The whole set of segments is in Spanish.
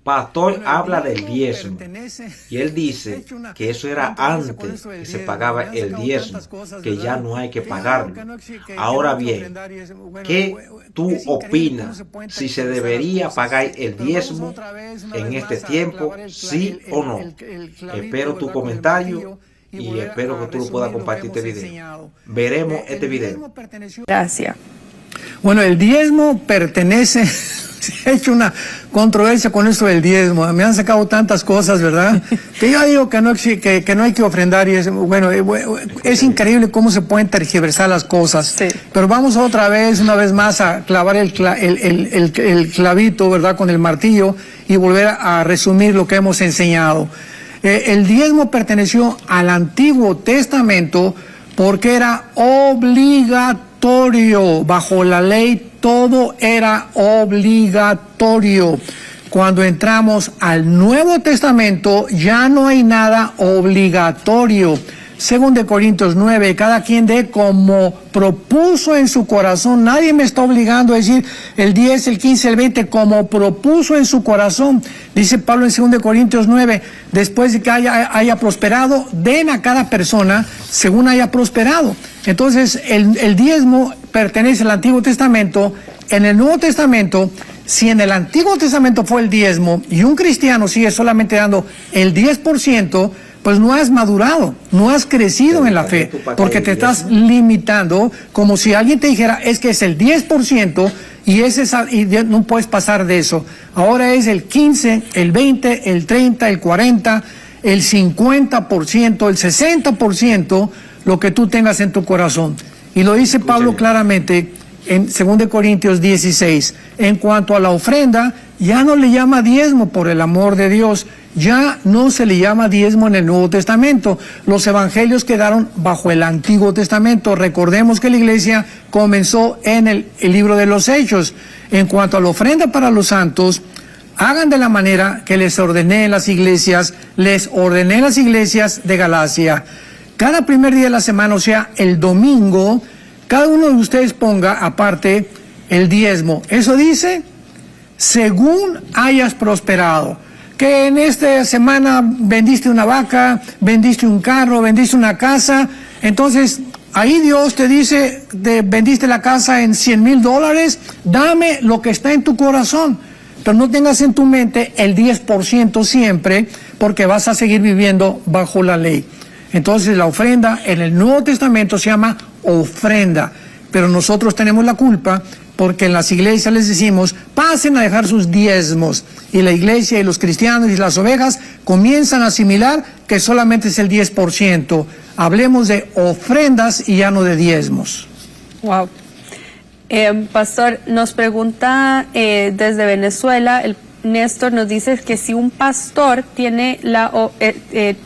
Pastor habla del diezmo y él dice que eso era antes que se pagaba el diezmo, que ya no hay que pagarlo. Ahora bien, ¿qué tú opinas si se debería pagar el diezmo en este tiempo, sí o no? Espero tu comentario y espero que tú lo puedas compartir este video. Veremos este video. Gracias. Bueno, el diezmo pertenece... Se ha hecho una controversia con esto del diezmo. Me han sacado tantas cosas, ¿verdad? Que yo digo que no hay que ofrendar. Y es increíble cómo se pueden tergiversar las cosas. Sí. Pero vamos una vez más, a clavar el clavito, ¿verdad? Con el martillo y volver a resumir lo que hemos enseñado. El diezmo perteneció al Antiguo Testamento porque era obligatorio. Bajo la ley todo era obligatorio. Cuando entramos al Nuevo Testamento ya no hay nada obligatorio. Según de Corintios 9, cada quien dé como propuso en su corazón. Nadie me está obligando a decir el 10, el 15, el 20, como propuso en su corazón. Dice Pablo en 2 de Corintios 9, después de que haya prosperado, den a cada persona según haya prosperado. Entonces, el diezmo pertenece al Antiguo Testamento. En el Nuevo Testamento, si en el Antiguo Testamento fue el diezmo y un cristiano sigue solamente dando el 10%, pues no has madurado, no has crecido en la fe, porque te estás limitando, como si alguien te dijera, es que es el 10% y no puedes pasar de eso. Ahora es el 15, el 20, el 30, el 40, el 50%, el 60%, lo que tú tengas en tu corazón. Y lo dice Pablo claramente en 2 Corintios 16. En cuanto a la ofrenda, ya no le llama diezmo, por el amor de Dios. Ya no se le llama diezmo en el Nuevo Testamento. Los evangelios quedaron bajo el Antiguo Testamento. Recordemos que la iglesia comenzó en el libro de los Hechos. En cuanto a la ofrenda para los santos, hagan de la manera que les ordené en las iglesias de Galacia. Cada primer día de la semana, o sea, el domingo, cada uno de ustedes ponga aparte el diezmo. Eso dice, según hayas prosperado. Que en esta semana vendiste una vaca, vendiste un carro, vendiste una casa. Entonces, ahí Dios te dice, vendiste la casa en $100,000, dame lo que está en tu corazón. Pero no tengas en tu mente el 10% siempre, porque vas a seguir viviendo bajo la ley. Entonces la ofrenda en el Nuevo Testamento se llama ofrenda, pero nosotros tenemos la culpa porque en las iglesias les decimos, pasen a dejar sus diezmos, y la iglesia y los cristianos y las ovejas comienzan a asimilar que solamente es el 10%. Hablemos de ofrendas y ya no de diezmos. Wow. Pastor, nos pregunta desde Venezuela, Néstor nos dice que si un pastor tiene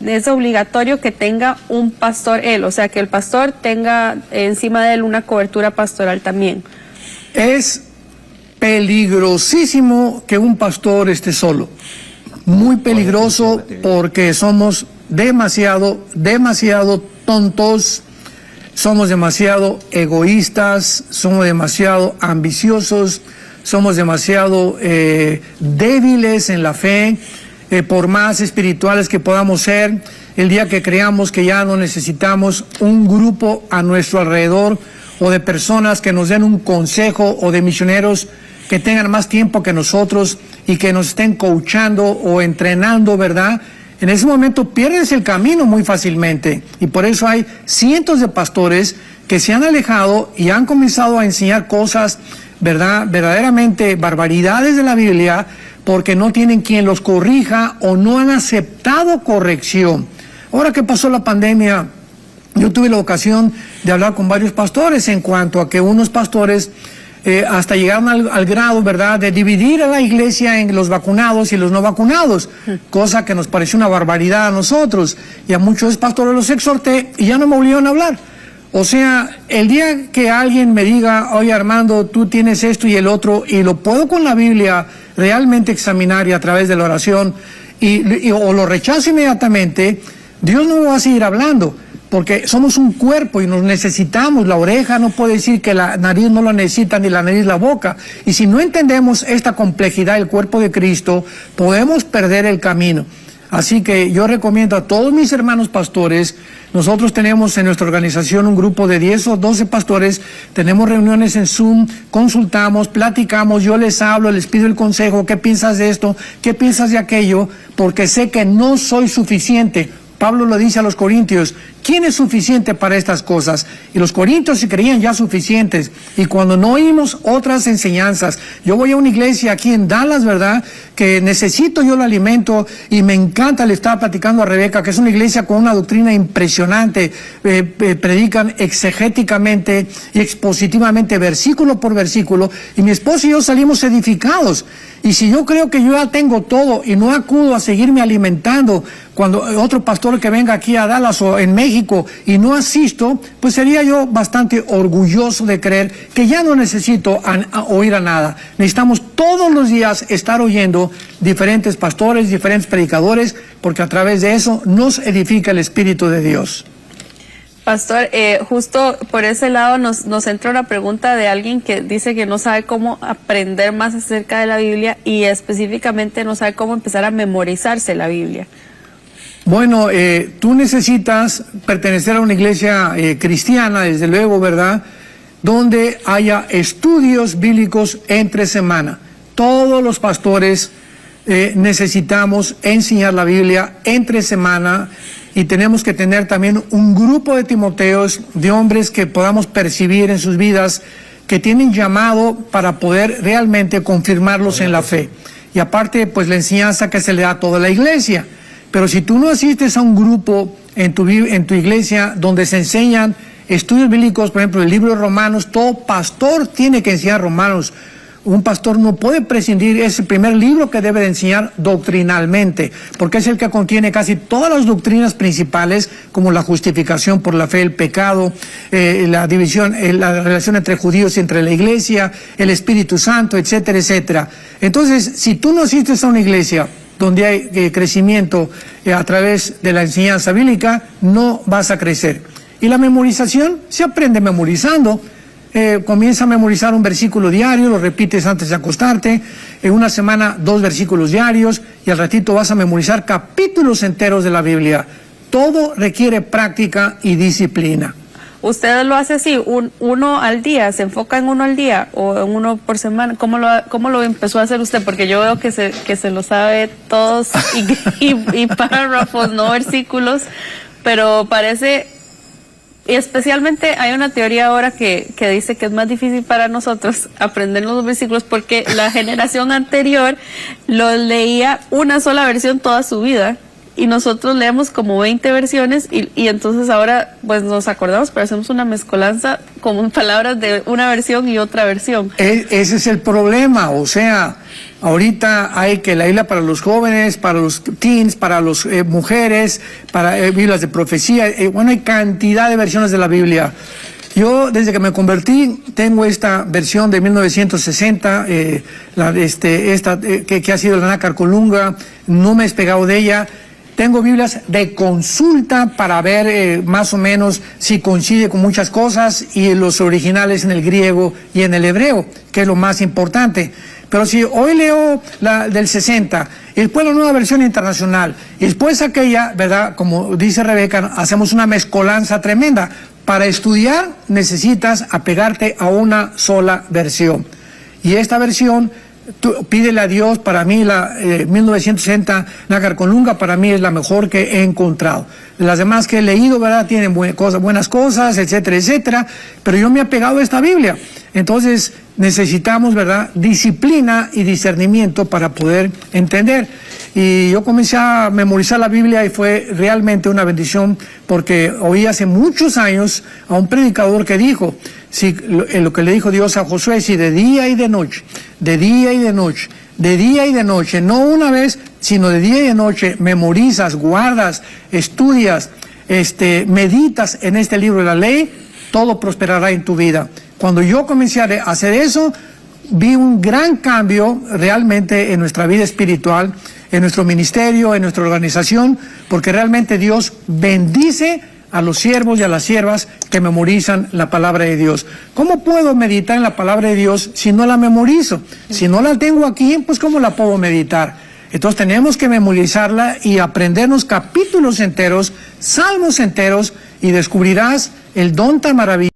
es obligatorio que tenga un pastor él, o sea, que el pastor tenga encima de él una cobertura pastoral también. Es peligrosísimo que un pastor esté solo. Muy peligroso, porque somos demasiado tontos, somos demasiado egoístas, somos demasiado ambiciosos, somos demasiado débiles en la fe, por más espirituales que podamos ser. El día que creamos que ya no necesitamos un grupo a nuestro alrededor, o de personas que nos den un consejo, o de misioneros que tengan más tiempo que nosotros y que nos estén coachando o entrenando, ¿verdad? En ese momento pierdes el camino muy fácilmente, y por eso hay cientos de pastores que se han alejado y han comenzado a enseñar cosas, ¿verdad?, verdaderamente barbaridades de la Biblia, porque no tienen quien los corrija o no han aceptado corrección. Ahora que pasó la pandemia, yo tuve la ocasión de hablar con varios pastores en cuanto a que unos pastores hasta llegaron al grado, ¿verdad?, de dividir a la iglesia en los vacunados y los no vacunados, cosa que nos pareció una barbaridad a nosotros, y a muchos pastores los exhorté y ya no me volvieron a hablar. O sea, el día que alguien me diga, oye Armando, tú tienes esto y el otro, y lo puedo con la Biblia realmente examinar y a través de la oración, o lo rechazo inmediatamente, Dios no me va a seguir hablando, porque somos un cuerpo y nos necesitamos. La oreja no puede decir que la nariz no la necesita, ni la nariz la boca. Y si no entendemos esta complejidad del cuerpo de Cristo, podemos perder el camino. Así que yo recomiendo a todos mis hermanos pastores. Nosotros tenemos en nuestra organización un grupo de 10 o 12 pastores, tenemos reuniones en Zoom, consultamos, platicamos, yo les hablo, les pido el consejo, ¿qué piensas de esto? ¿Qué piensas de aquello? Porque sé que no soy suficiente. Pablo lo dice a los corintios, ¿quién es suficiente para estas cosas? Y los corintios se creían ya suficientes. Y cuando no oímos otras enseñanzas, yo voy a una iglesia aquí en Dallas, ¿verdad? Que necesito yo el alimento y me encanta, le estaba platicando a Rebeca, que es una iglesia con una doctrina impresionante, predican exegéticamente y expositivamente, versículo por versículo, y mi esposo y yo salimos edificados. Y si yo creo que yo ya tengo todo y no acudo a seguirme alimentando cuando otro pastor que venga aquí a Dallas o en México y no asisto, pues sería yo bastante orgulloso de creer que ya no necesito oír a nada. Necesitamos todos los días estar oyendo diferentes pastores, diferentes predicadores, porque a través de eso nos edifica el Espíritu de Dios. Pastor, justo por ese lado nos entra una pregunta de alguien que dice que no sabe cómo aprender más acerca de la Biblia y específicamente no sabe cómo empezar a memorizarse la Biblia. Bueno, tú necesitas pertenecer a una iglesia cristiana, desde luego, ¿verdad? Donde haya estudios bíblicos entre semana. Todos los pastores necesitamos enseñar la Biblia entre semana. Y tenemos que tener también un grupo de Timoteos, de hombres que podamos percibir en sus vidas, que tienen llamado para poder realmente confirmarlos en la fe. Y aparte, pues la enseñanza que se le da a toda la iglesia. Pero si tú no asistes a un grupo en tu iglesia donde se enseñan estudios bíblicos, por ejemplo, el libro de Romanos, todo pastor tiene que enseñar Romanos. Un pastor no puede prescindir, es el primer libro que debe de enseñar doctrinalmente, porque es el que contiene casi todas las doctrinas principales, como la justificación por la fe, el pecado, la división, la relación entre judíos y entre la iglesia, el Espíritu Santo, etcétera, etcétera. Entonces, si tú no asistes a una iglesia donde hay crecimiento a través de la enseñanza bíblica, no vas a crecer. Y la memorización se aprende memorizando. Comienza a memorizar un versículo diario, lo repites antes de acostarte, en una semana 2 versículos diarios y al ratito vas a memorizar capítulos enteros de la Biblia. Todo requiere práctica y disciplina. ¿Usted lo hace así, uno al día, se enfoca en uno al día o en uno por semana? ¿Cómo lo empezó a hacer usted? Porque yo veo que se lo sabe todos y párrafos, no versículos, pero parece... Y especialmente hay una teoría ahora que dice que es más difícil para nosotros aprender los versículos porque la generación anterior lo leía una sola versión toda su vida y nosotros leemos como 20 versiones y entonces ahora pues nos acordamos, pero hacemos una mezcolanza con palabras de una versión y otra versión. Ese es el problema, o sea, ahorita hay que la Biblia para los jóvenes, para los teens, para las mujeres, para Biblias de profecía, bueno, hay cantidad de versiones de la Biblia. Yo, desde que me convertí, tengo esta versión de 1960, que ha sido la Nácar Colunga, no me he despegado de ella. Tengo Biblias de consulta para ver más o menos si coincide con muchas cosas y los originales en el griego y en el hebreo, que es lo más importante. Pero si hoy leo la del 60, y después la nueva versión internacional, y después aquella, ¿verdad? Como dice Rebeca, hacemos una mezcolanza tremenda. Para estudiar necesitas apegarte a una sola versión. Y esta versión, pídele a Dios, para mí la 1960 Nácar Colunga para mí es la mejor que he encontrado. Las demás que he leído, ¿verdad? Tienen buenas cosas, etcétera, etcétera, pero yo me he apegado a esta Biblia. Entonces necesitamos, ¿verdad?, disciplina y discernimiento para poder entender. Y yo comencé a memorizar la Biblia y fue realmente una bendición porque oí hace muchos años a un predicador que dijo, lo que le dijo Dios a Josué, si de día y de noche, de día y de noche, de día y de noche, no una vez, sino de día y de noche, memorizas, guardas, estudias, meditas en este libro de la ley, todo prosperará en tu vida. Cuando yo comencé a hacer eso, vi un gran cambio realmente en nuestra vida espiritual, en nuestro ministerio, en nuestra organización, porque realmente Dios bendice a los siervos y a las siervas que memorizan la palabra de Dios. ¿Cómo puedo meditar en la palabra de Dios si no la memorizo? Si no la tengo aquí, pues ¿cómo la puedo meditar? Entonces tenemos que memorizarla y aprendernos capítulos enteros, salmos enteros, y descubrirás el don tan maravilloso